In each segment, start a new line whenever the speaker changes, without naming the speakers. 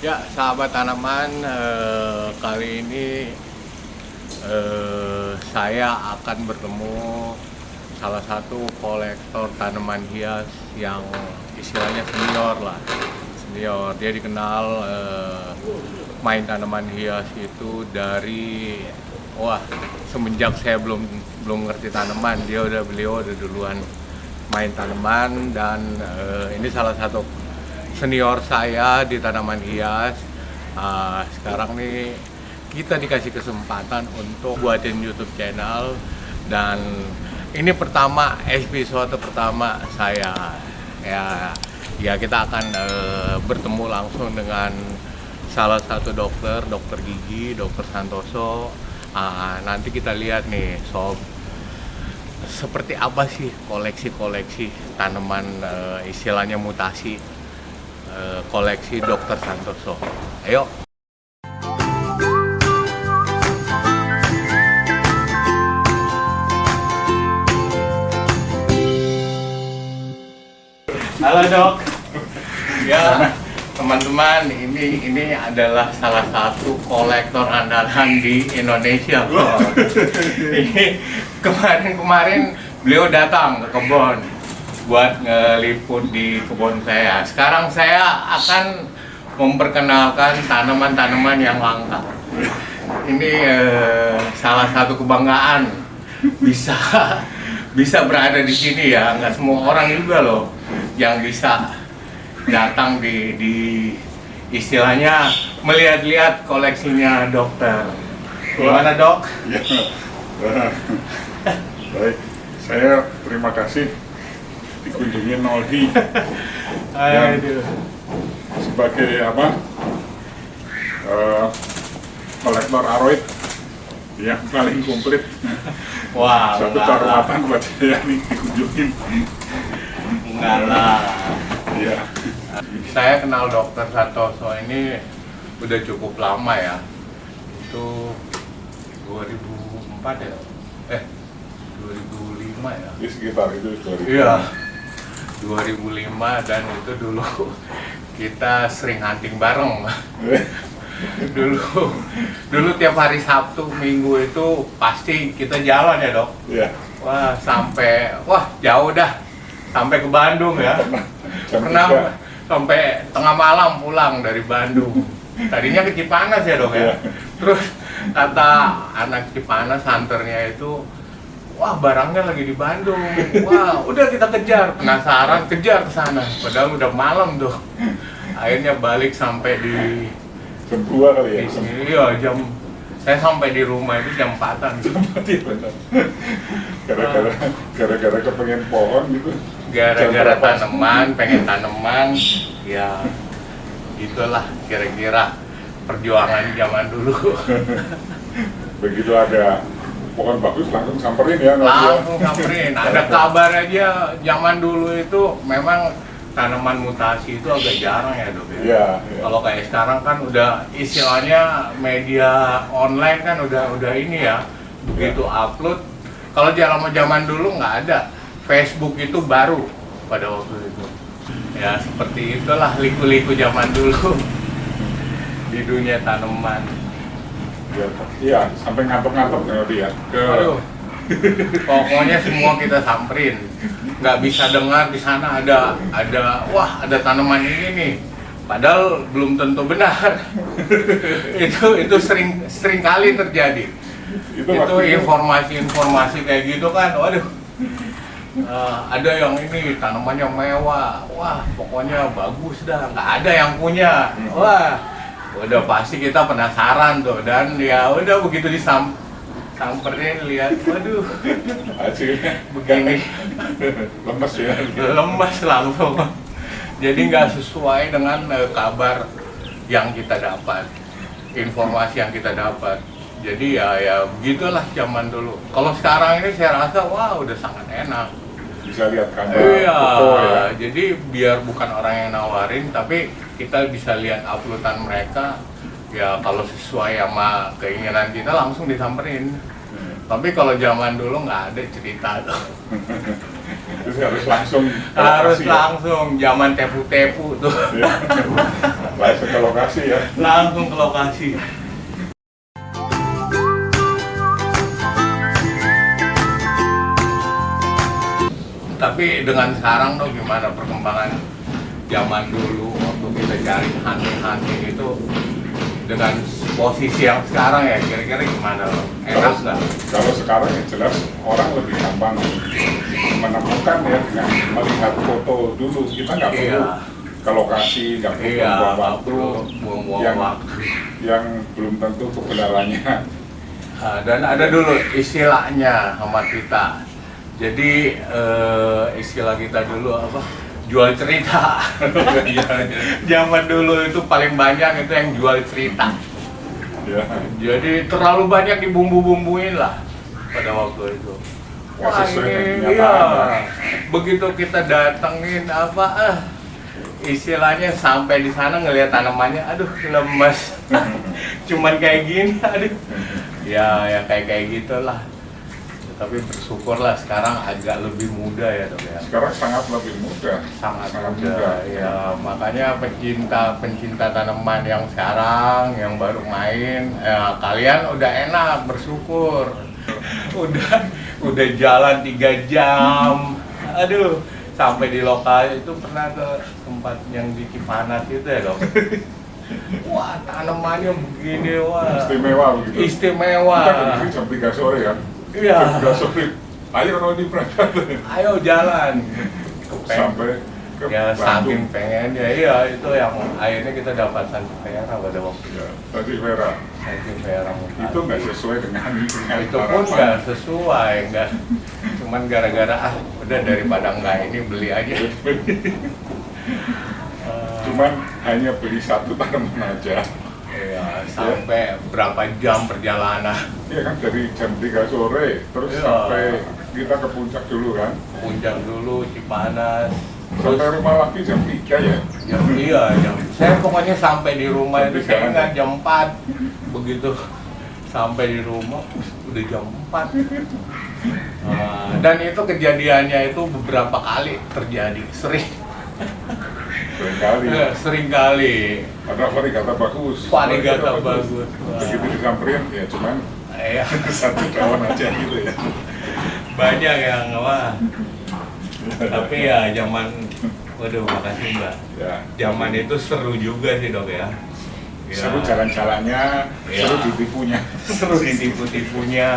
Ya, sahabat tanaman, kali ini saya akan bertemu salah satu kolektor tanaman hias yang istilahnya senior lah. Senior, dia dikenal main tanaman hias itu dari semenjak saya belum ngerti tanaman, beliau udah duluan main tanaman, dan ini salah satu senior saya di tanaman hias. Sekarang nih kita dikasih kesempatan untuk buatin YouTube channel, dan ini episode pertama saya. Ya kita akan bertemu langsung dengan salah satu dokter gigi, Dokter Santoso. Nanti kita lihat nih sob, seperti apa sih koleksi tanaman, istilahnya mutasi, koleksi Dokter Santoso. Ayo. Halo dok. Ya teman-teman, ini adalah salah satu kolektor andalan di Indonesia. Ini kemarin beliau datang ke kebun buat ngeliput di kebun saya. Sekarang saya akan memperkenalkan tanaman-tanaman yang langka. Ini salah satu kebanggaan bisa berada di sini ya. Nggak semua orang juga loh yang bisa datang di istilahnya melihat-lihat koleksinya dokter. Gimana dok?
Ya, baik. Saya terima kasih dikunjungi Noldi yang sebagai kolektor aroid yang paling komplit.
Wah,
satu kehormatan buat saya nih dikunjungin.
Enggak lah.
Iya.
Saya kenal Dokter Santoso ini udah cukup lama ya. Itu 2004 ya? 2005 ya?
Di sekitar itu 2005.
Iya, 2005, dan itu dulu kita sering hunting bareng. Dulu tiap hari Sabtu, Minggu itu pasti kita jalan ya dok?
Iya.
Jauh dah, sampai ke Bandung ya. Pernah sampai tengah malam pulang dari Bandung. Tadinya ke Cipanas ya dok ya. Terus kata anak Cipanas hunternya itu, wah barangnya lagi di Bandung. Wah udah kita kejar, penasaran kejar ke sana. Padahal udah malam tuh. Akhirnya balik sampai di
jam 2 kali ya?
Iya, saya sampai di rumah itu jam 4-an.
Gara-gara kepengen pohon gitu.
Gara-gara pengen tanaman, ya itulah kira-kira perjuangan zaman dulu.
Begitu ada pohon bagus langsung samperin ya?
Langsung samperin. Ada kabar aja, zaman dulu itu memang tanaman mutasi itu agak jarang ya dok ya.
Iya.
Kalau kayak sekarang kan udah istilahnya media online kan udah ini ya, begitu upload. Kalau zaman dulu nggak ada, Facebook itu baru pada waktu itu. Ya seperti itulah liku-liku zaman dulu di dunia tanaman.
Iya, sampai ngantuk-ngantuk dia.
Aduh, pokoknya semua kita samperin. Nggak bisa dengar di sana ada ada tanaman ini nih. Padahal belum tentu benar. itu sering kali terjadi. Itu informasi kayak gitu kan, waduh. Ada yang ini tanamannya mewah, wah pokoknya bagus dah, nggak ada yang punya, wah udah pasti kita penasaran tuh, dan ya udah begitu samperin lihat, waduh
hasilnya
begini,
lemes ya,
lemes langsung. Jadi nggak sesuai dengan kabar yang kita dapat, informasi yang kita dapat. Jadi ya begitulah zaman dulu. Kalau sekarang ini saya rasa wah udah sangat enak.
Bisa lihat gambar
foto
ya.
Jadi biar bukan orang yang nawarin, tapi kita bisa lihat uploadan mereka. Ya kalau sesuai sama keinginan kita langsung disamperin. Tapi kalau zaman dulu nggak ada cerita tuh.
Jadi harus langsung ke
Harus
lokasi, ya?
langsung, zaman tepu-tepu tuh.
Iya. Langsung ke lokasi ya.
Langsung ke lokasi. Tapi dengan sekarang tuh gimana perkembangan zaman dulu waktu kita cari hunting-hunting itu dengan posisi yang sekarang ya kira-kira gimana loh? Enak nggak?
Kalau sekarang ya jelas orang lebih gampang menemukan ya dengan melihat foto dulu. Kita nggak perlu
Iya.
ke lokasi, nggak perlu
Iya,
buang
nggak
waktu
perlu buang-buang
yang
waktu.
yang belum tentu kebenarannya.
Dan ada dulu istilahnya sama kita. Jadi istilah kita dulu apa? Jual cerita. Zaman dulu itu paling banyak itu yang jual cerita.
Ya.
Jadi terlalu banyak dibumbu-bumbuin lah pada waktu itu.
Nggak
Wah
sesuai dengan
ini
kenyataan.
iya. Begitu kita datengin apa istilahnya sampai di sana ngelihat tanamannya, aduh lemes. Cuman kayak gini, aduh. Ya kayak gitulah. Tapi bersyukurlah sekarang agak lebih mudah ya dok ya.
Sekarang sangat lebih mudah.
Sangat mudah ya, makanya pencinta tanaman yang sekarang yang baru main ya, kalian udah enak bersyukur. udah jalan 3 jam, aduh sampai di lokal itu pernah ke tempat yang di Cipanas itu ya dok. Wah tanamannya begini, wah
Istimewa begitu.
istimewa.
Kita ke jam 3 sore kan.
Iya.
Jam 3 sore. Ayo Rodi berangkat.
Ayo jalan
Sampai ke
ya
Bandung.
saking pengennya, iya itu yang akhirnya kita dapat Santivera pada waktu itu.
Ya, tadi Vera.
Santivera
Itu nggak sesuai dengan
itu pun nggak sesuai, nggak cuman gara-gara udah daripada nggak ini beli aja.
Cuman hanya beli satu tanaman aja.
Iya, sampai berapa jam perjalanan
Iya kan dari jam 3 sore terus
Iya.
sampai kita ke puncak dulu kan.
Puncak dulu Cipanas
Sampai rumah lagi jam 3 ya.
jam saya pokoknya sampai di rumah itu
Jam
saya
3
ingat jam 4 begitu sampai di rumah udah jam 4. Dan itu kejadiannya itu beberapa kali terjadi, sering kali.
Ada varigata bagus.
Varigata bagus.
Begitu disamperin ya cuman
Ya,
satu daun aja gitu ya.
banyak yang wah. Tapi ya zaman, waduh makasih mbak.
Ya.
Zaman itu seru juga sih dok ya. Ya.
Seru jalan-jalannya,
Ya.
seru ditipunya.
Seru ditipu-tipunya.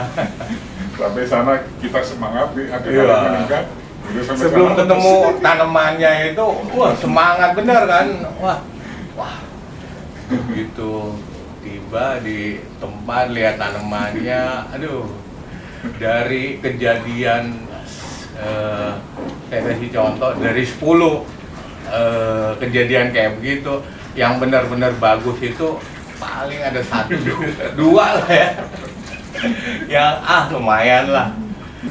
Sampai sana kita semangat, ada
Iya.
yang meningkat. Udah sampai
Sebelum
sana,
ketemu tanamannya itu, wah semangat bener kan, wah, begitu tiba di tempat lihat tanamannya, aduh, dari kejadian, saya kasih contoh dari 10 kejadian kayak begitu, yang benar-benar bagus itu paling ada 1, 2 lah ya, yang lumayan lah.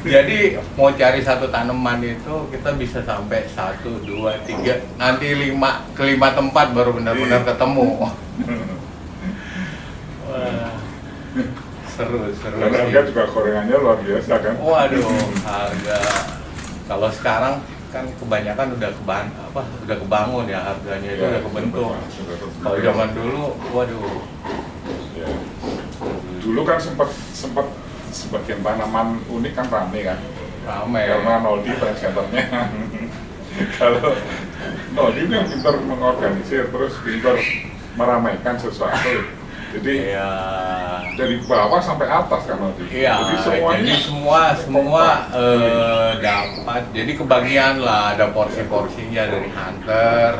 Jadi mau cari satu tanaman itu kita bisa sampai 1, 2, 3, nanti 5 ke 5 tempat baru benar-benar ketemu. Wah, seru
Dan harga
sih.
juga gorengannya luar biasa kan.
Waduh, harga kalau sekarang kan kebanyakan udah kebangun ya harganya itu udah kebentuk. Kalau zaman dulu, waduh,
Ya. Dulu kan sempat sebagian tanaman unik kan rame kan.
ramai.
Karena Noldi presenternya. Kalau Noldi itu yang pintar mengorganisir terus pintar meramaikan sesuatu. Jadi
Iya.
dari bawah sampai atas kan Noldi.
Iya,
Jadi semuanya
jadi semua dapat. Jadi kebagian lah, ada porsi-porsinya dari hunter,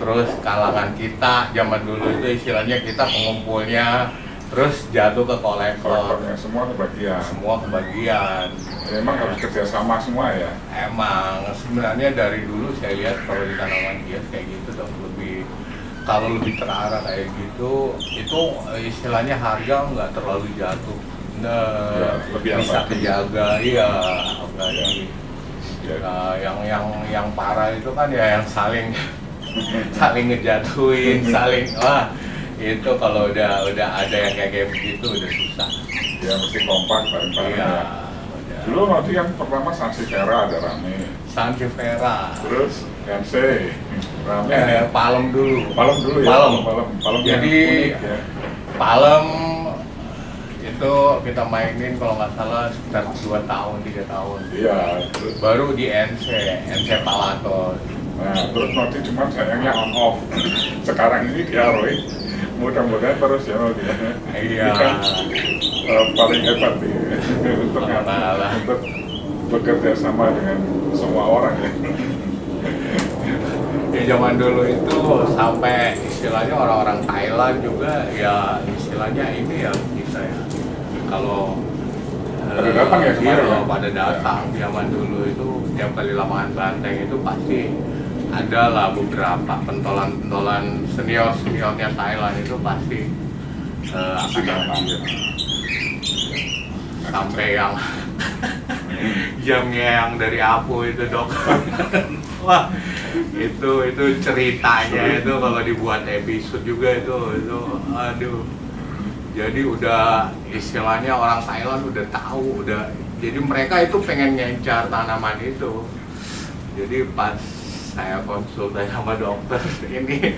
terus kalangan kita zaman dulu itu istilahnya kita pengumpulnya, terus jatuh ke kolektor.
kolektornya semua kebagian.
Semua kebagian.
Memang harus kerjasama semua ya.
Emang sebenarnya dari dulu saya lihat kalau di tanaman hias kayak gitu dong kalau lebih terarah kayak gitu itu istilahnya harga nggak terlalu jatuh. Nah,
Ya, lebih
bisa
abadi.
kejaga, iya abadi.
Ya.
Nah, yang parah itu kan ya yang saling ngejatuhin, saling itu kalau udah ada yang kayak begitu udah susah.
Ya mesti kompak bareng-bareng
Iya,
ya.
udah
Dulu nanti yang pertama Sansevieria ada rame,
Sansevieria.
terus MC rame.
Palem dulu.
Palem dulu ya. Palem
Jadi
yang unik ya.
Palem itu kita mainin kalau nggak salah sekitar 2 tahun, 3 tahun.
Iya. Terus,
Baru di NC Palatos.
nah terus nanti cuma sayangnya on off. Sekarang ini di Aroy. Mudah-mudahan terus ya nanti.
Iya.
Ini kan paling hebat nih untuk
Malah.
untuk bekerja sama dengan semua orang ya.
Di zaman dulu itu sampai istilahnya orang-orang Thailand juga ya istilahnya ini ya kita ya. Kalau
Pada datang ya kemarin
iya,
ya?
pada datang zaman dulu itu tiap kali lapangan banteng itu pasti ada lah beberapa pentolan-pentolan seniornya Thailand itu pasti akan datang. Sampai yang jamnya yang dari Apo itu dok. Wah itu ceritanya itu kalau dibuat episode juga itu aduh. Jadi udah istilahnya orang Thailand udah tahu jadi mereka itu pengen ngencar tanaman itu. Jadi pas saya konsultasi sama dokter ini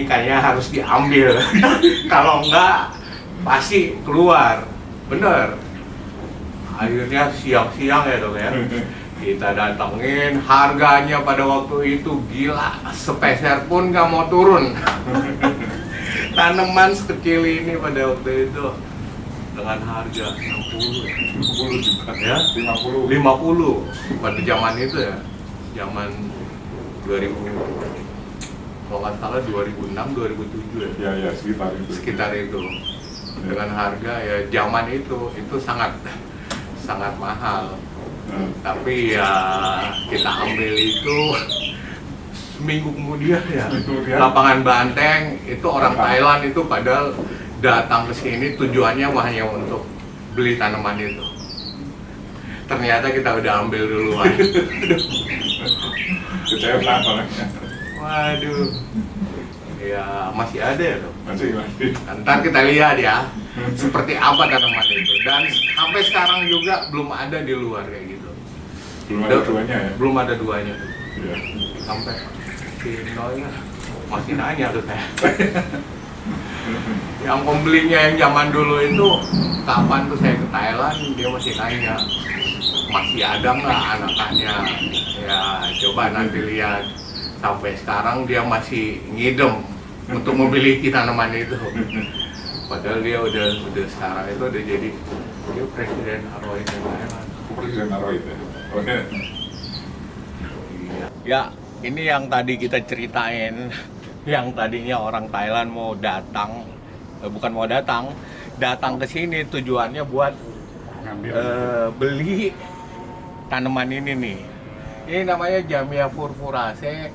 kayaknya harus diambil. Kalau enggak pasti keluar. Bener. Akhirnya siang-siang ya dok ya. Kita datengin, harganya pada waktu itu gila, sepeser pun nggak mau turun. Tanaman sekecil ini pada waktu itu dengan harga 60
juga
ya,
50
pada zaman itu ya, zaman 2000 kalau nggak salah 2006 2007 ya.
ya
Sekitar itu. Dengan harga ya zaman itu sangat mahal. Tapi ya kita ambil itu seminggu kemudian ya. Lapangan banteng itu orang Thailand itu padahal datang ke sini tujuannya hanya untuk beli tanaman itu. Ternyata kita udah ambil duluan.
Kecewa soalnya.
Waduh. Ya masih ada ya dok.
Masih.
Ntar kita lihat ya seperti apa tanaman itu. Dan sampai sekarang juga belum ada di luar kayak gitu.
Belum ada duanya ya?
Belum ada duanya.
Iya.
Sampai si Noya masih nanya tuh saya. Yang pembelinya yang zaman dulu itu kapan tuh saya ke Thailand dia masih nanya masih ada nggak anakannya. Ya coba nanti lihat. Sampai sekarang dia masih ngidem untuk memiliki tanaman itu. Padahal dia udah sekarang itu udah jadi dia presiden Aroy Thailand.
Presiden Aroy itu. Oke.
Ya, ini yang tadi kita ceritain, yang tadinya orang Thailand mau datang, bukan mau datang ke sini tujuannya buat beli tanaman ini nih. Ini namanya Jamia furfuraceae,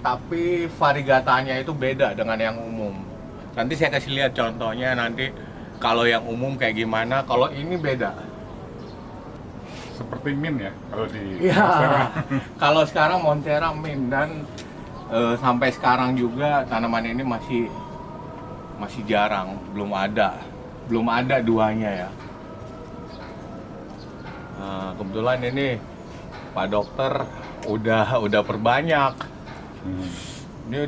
tapi variegatanya itu beda dengan yang umum. Nanti saya kasih lihat contohnya nanti kalau yang umum kayak gimana, kalau ini beda.
Seperti min ya kalau di
Iya.
Monstera.
Kalau sekarang Monstera min dan sampai sekarang juga tanaman ini masih jarang, belum ada duanya ya. Nah, kebetulan ini Pak Dokter udah perbanyak. Ini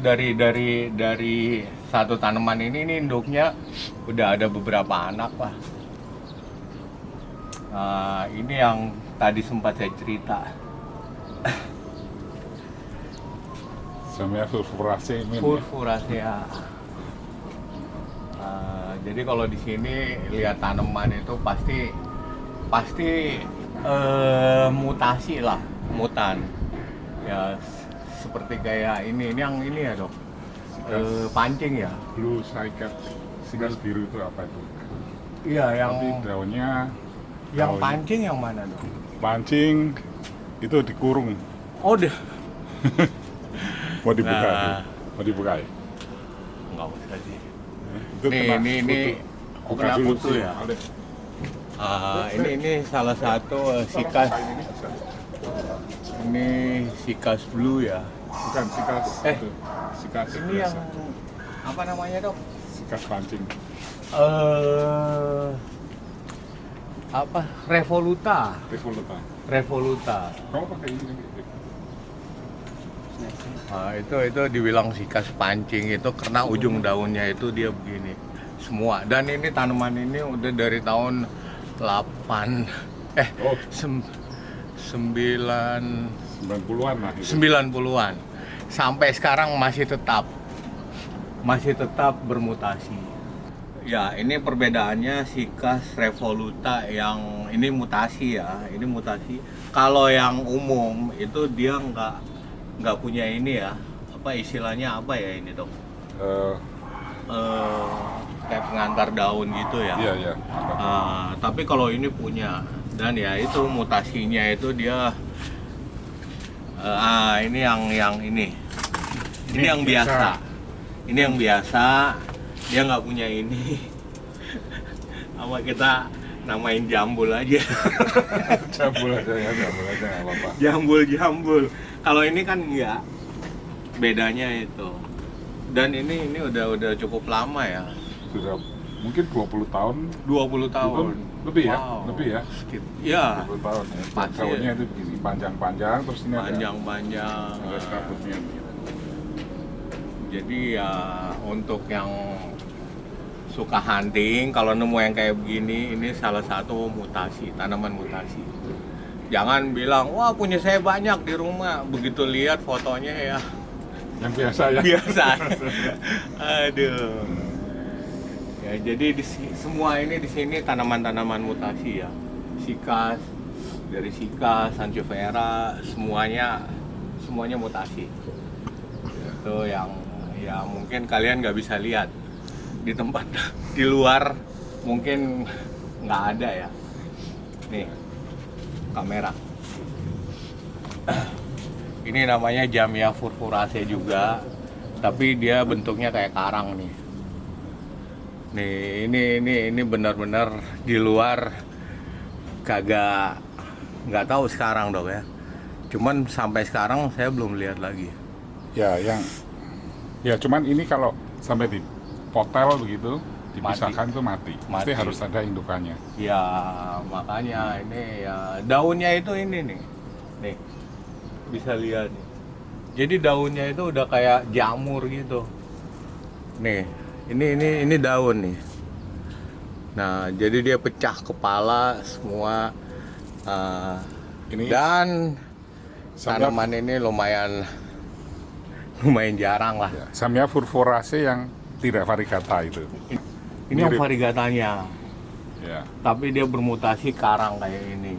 dari satu tanaman ini induknya udah ada beberapa anak lah. Ini yang tadi sempat saya cerita.
Jamia furfuraceae min.
Furfuraceae. Jadi kalau di sini lihat tanaman itu pasti mutasi lah, mutan. Ya seperti kayak ini yang ini ya dok. Pancing ya.
Blue cycad sikas biru itu apa itu?
Iya yang
Tapi daunnya
pancing yang mana dok?
pancing itu dikurung.
Oh deh.
Mau dibuka?
Nah.
Mau dibuka ya?
Nggak usah sih.
Itu
Ini
buka
kena
dulu
kutu
sih.
ya.
Ada.
Ini salah satu sikas. Ini sikas blue ya.
Bukan sikas. Itu. Sikas.
Ini yang apa namanya dok?
sikas pancing.
apa? Revoluta.
Revoluta. Kamu pakai ini?
Nah, itu dibilang sikas pancing itu karena ujung daunnya itu dia begini semua. Dan ini tanaman ini udah dari tahun
90-an lah gitu.
90-an sampai sekarang masih tetap bermutasi. Ya, ini perbedaannya sikas revoluta yang ini mutasi ya, ini mutasi. Kalau yang umum itu dia nggak punya ini ya, apa istilahnya apa ya ini dok? Kayak pengantar daun gitu ya.
Iya.
Tapi kalau ini punya, dan ya itu mutasinya itu dia ini yang ini yang biasa. Ini yang biasa, dia nggak punya ini. Apa kita namain jambul aja.
Jambul aja nggak apa-apa.
Jambul. Kalau ini kan enggak. Bedanya itu. Dan ini udah cukup lama ya.
Sudah mungkin 20 tahun.
20 tahun.
Lebih ya?
Wow.
Lebih ya?
Ya.
20 tahun ya.
Pasti.
Daunnya itu begini, panjang-panjang terus ini
Panjang-panjang.
ada serabutnya.
Jadi ya untuk yang suka hunting, kalau nemu yang kayak begini, ini salah satu mutasi, tanaman mutasi. Jangan bilang, wah punya saya banyak di rumah. Begitu lihat fotonya ya
Yang biasa ya?
biasa. Aduh. Ya jadi semua ini di sini tanaman-tanaman mutasi ya. Sikas, dari sikas, sansevieria, semuanya mutasi. Itu yang ya mungkin kalian nggak bisa lihat di tempat di luar, mungkin nggak ada ya. Nih kamera. Ini namanya Jamia furfuracea juga, tapi dia bentuknya kayak karang nih. Nih ini benar-benar di luar nggak tahu sekarang dok ya. Cuman sampai sekarang saya belum lihat lagi.
Ya cuman ini kalau sampai di potel begitu dipisahkan tuh mati. Mesti harus ada indukannya.
Ya makanya ini ya daunnya itu ini nih bisa lihat nih. Jadi daunnya itu udah kayak jamur gitu. Nih ini daun nih. Nah jadi dia pecah kepala semua.
Ini
Dan tanaman ini lumayan jarang lah.
ya, Jamia furfuracea yang tidak variegata itu.
Ini yang variegatanya.
Ya.
Tapi dia bermutasi karang kayak ini.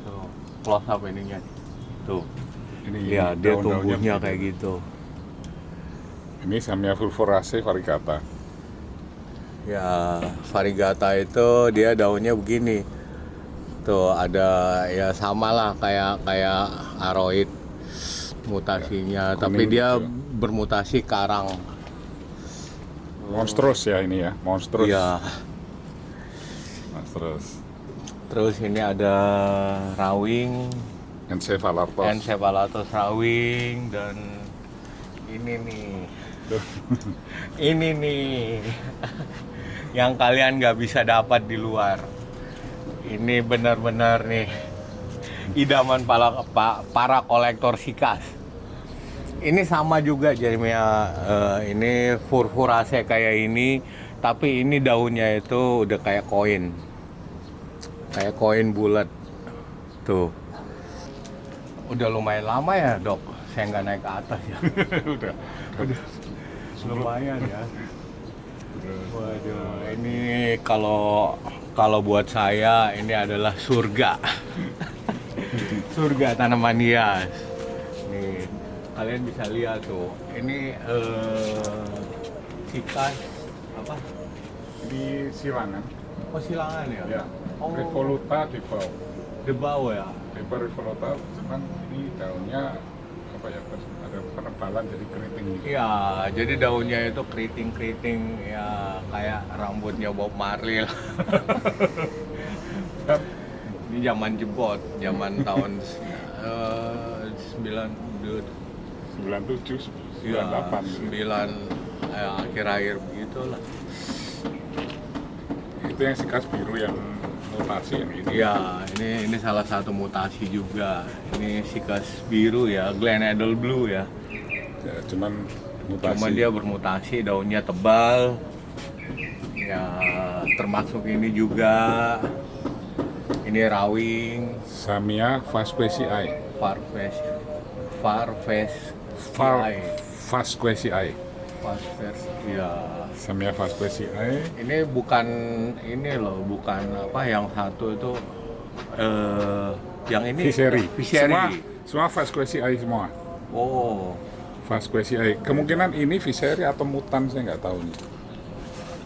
Tuh, close up ininya. Tuh.
Ini
Ya, dia
daun-daunnya
tumbuhnya
begitu.
kayak gitu.
Ini Jamia furfuracea variegata.
Ya, variegata itu dia daunnya begini. Tuh, ada ya sama lah kayak aroid mutasinya,
Ya,
tapi dia
gitu.
bermutasi karang.
Monstrous ya ini ya, monstrous.
Iya.
Monstrous.
Terus ini ada rawing,
Encephalatos.
rawing, dan ini nih.
Tuh.
Ini nih yang kalian nggak bisa dapat di luar. Ini benar-benar nih idaman para kolektor sikas. Ini sama juga Jamia, ini furfuracea kayak ini, tapi ini daunnya itu udah kayak koin bulat. Tuh, udah lumayan lama ya dok, saya nggak naik ke atas ya.
udah.
Lumayan ya. Waduh, ini kalau buat saya ini adalah surga. Surga tanaman hias. Nih, kalian bisa lihat tuh. Ini sikas apa?
Ini silangan.
Oh, silangan ya?
Ya.
Oh.
Revoluta di bawah.
Debau ya.
Revoluta, cuman ini daunnya apa ya? Ada penebalan jadi keriting.
Iya, jadi daunnya itu keriting-keriting ya kayak rambutnya Bob Marley lah. Ini zaman jebot, zaman tahun
97, 98 gitu.
9 akhir-akhir begitulah.
itu yang sikas biru yang mutasi yang ini.
Ya, ini salah satu mutasi juga. Ini sikas biru ya, Glen Edel Blue ya.
Ya, cuman mutasi.
Cuma dia bermutasi, daunnya tebal. Ya, termasuk ini juga. Ini rawing,
Samia Vasquezii. Vasquezii.
Ya.
Samia Vasquezii.
Ini bukan ini loh, bukan apa yang satu itu yang ini
Viseri.
Viseri.
Semua Vasquezii semua.
Oh,
Vasquezii. Kemungkinan ini Viseri atau mutan saya nggak tahu nih.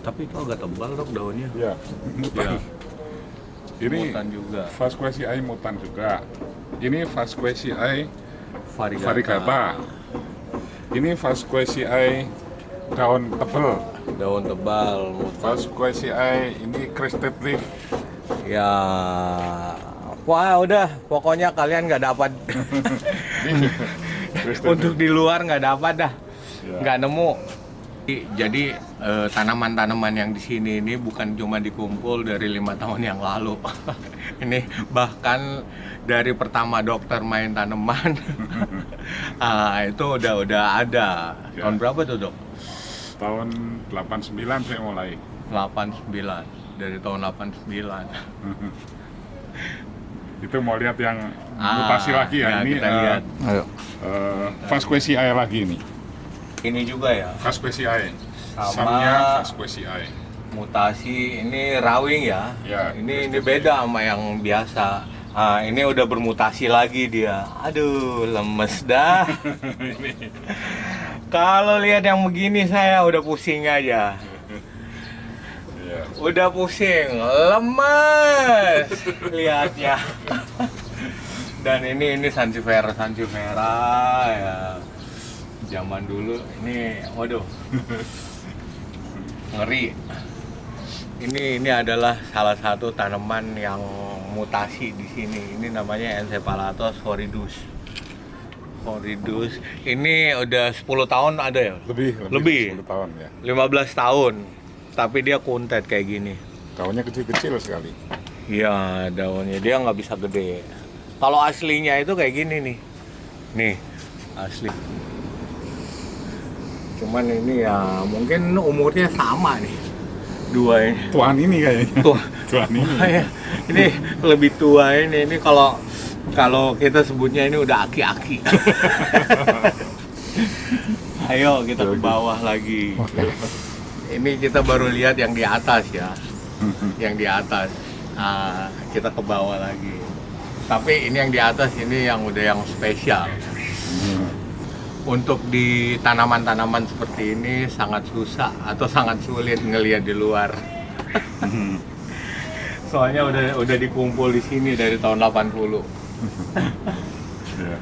tapi itu agak tebal dok daunnya.
Ya, mutan.
Ya.
Ini
Mutan juga.
Vasquezii mutan juga. Ini Vasquezii variegata. Ini Vasquezii daun tebal.
Daun tebal, mutan.
Vasquezii ini crested leaf.
Ya, wah udah, pokoknya kalian nggak dapat untuk di luar nggak dapat dah,
Ya.
nggak nemu. Jadi tanaman-tanaman yang di sini ini bukan cuma dikumpul dari 5 tahun yang lalu. Ini bahkan dari pertama dokter main tanaman, itu udah ada.
Ya.
Tahun berapa tuh dok?
Tahun 89 saya mulai.
89, dari tahun 89.
Itu mau lihat yang mutasi lagi ya. Ini
kita lihat. Ayo.
Vasquezii lagi ini.
Ini juga ya.
Vasquezii.
Sama
Samia Vasquezii.
Mutasi ini rawing ya.
Ya,
ini beda sama yang biasa. Ini udah bermutasi lagi dia. Aduh, lemes dah. Kalau lihat yang begini saya udah pusing aja.
Ya.
Udah pusing, lemes lihatnya. Dan ini sansevieria ya. Zaman dulu ini, waduh, ngeri. Ini adalah salah satu tanaman yang mutasi di sini. Ini namanya Encephalatos horridus. Ini udah 10 tahun ada ya? Lebih.
10 tahun ya.
15 tahun. Tapi dia kuntet kayak gini.
Daunnya kecil-kecil sekali.
Iya, daunnya dia nggak bisa gede. Kalau aslinya itu kayak gini nih. Nih, asli. Cuman ini ya mungkin umurnya sama nih. Dua ini.
Tuan ini kayaknya. Tuan ini.
Ya, ini lebih tua ini. Ini kalau kita sebutnya ini udah aki-aki. Ayo kita ke bawah lagi. Ini kita baru lihat yang di atas ya. Yang di atas. Kita ke bawah lagi. Tapi ini yang di atas ini yang udah yang spesial. Untuk di tanaman-tanaman seperti ini sangat susah atau sangat sulit ngelihat di luar. Soalnya udah dikumpul di sini dari tahun 80.
Ya.